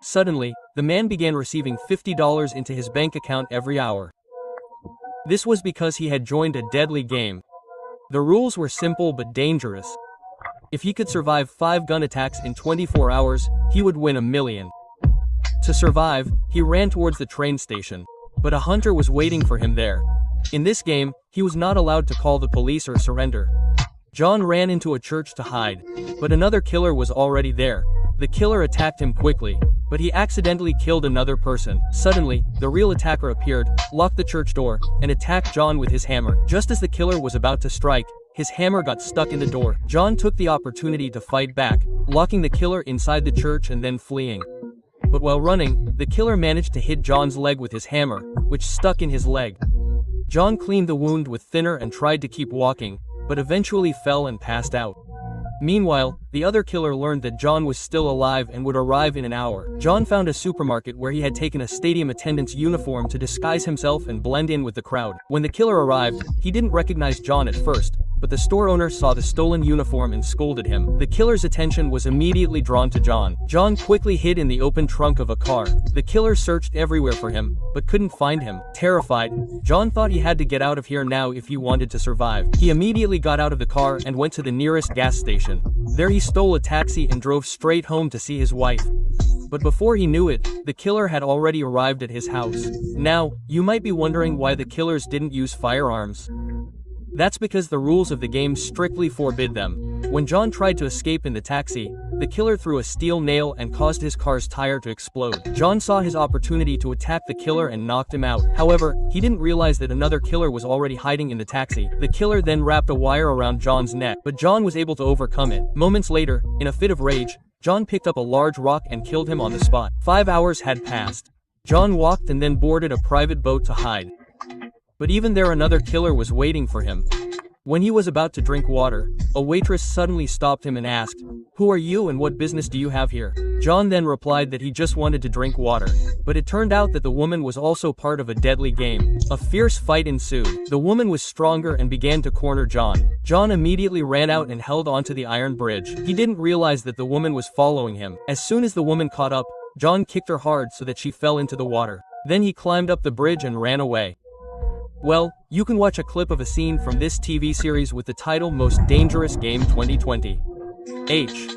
Suddenly, the man began receiving $50 into his bank account every hour. This was because he had joined a deadly game. The rules were simple but dangerous. If he could survive 5 gun attacks in 24 hours, he would win $1 million. To survive, he ran towards the train station. But a hunter was waiting for him there. In this game, he was not allowed to call the police or surrender. John ran into a church to hide. But another killer was already there. The killer attacked him quickly, but he accidentally killed another person. Suddenly, the real attacker appeared, locked the church door, and attacked John with his hammer. Just as the killer was about to strike, his hammer got stuck in the door. John took the opportunity to fight back, locking the killer inside the church and then fleeing. But while running, the killer managed to hit John's leg with his hammer, which stuck in his leg. John cleaned the wound with thinner and tried to keep walking, but eventually fell and passed out. Meanwhile, the other killer learned that John was still alive and would arrive in an hour. John found a supermarket where he had taken a stadium attendant's uniform to disguise himself and blend in with the crowd. When the killer arrived, he didn't recognize John at first, but the store owner saw the stolen uniform and scolded him. The killer's attention was immediately drawn to John. John quickly hid in the open trunk of a car. The killer searched everywhere for him, but couldn't find him. Terrified, John thought he had to get out of here now if he wanted to survive. He immediately got out of the car and went to the nearest gas station. There he stole a taxi and drove straight home to see his wife. But before he knew it, the killer had already arrived at his house. Now, you might be wondering why the killers didn't use firearms. That's because the rules of the game strictly forbid them. When John tried to escape in the taxi, the killer threw a steel nail and caused his car's tire to explode. John saw his opportunity to attack the killer and knocked him out. However, he didn't realize that another killer was already hiding in the taxi. The killer then wrapped a wire around John's neck, but John was able to overcome it. Moments later, in a fit of rage, John picked up a large rock and killed him on the spot. 5 hours had passed. John walked and then boarded a private boat to hide. But even there, another killer was waiting for him. When he was about to drink water, a waitress suddenly stopped him and asked, "Who are you and what business do you have here?" John then replied that he just wanted to drink water. But it turned out that the woman was also part of a deadly game. A fierce fight ensued. The woman was stronger and began to corner John. John immediately ran out and held onto the iron bridge. He didn't realize that the woman was following him. As soon as the woman caught up, John kicked her hard so that she fell into the water. Then he climbed up the bridge and ran away. Well, you can watch a clip of a scene from this TV series with the title Most Dangerous Game 2020. H.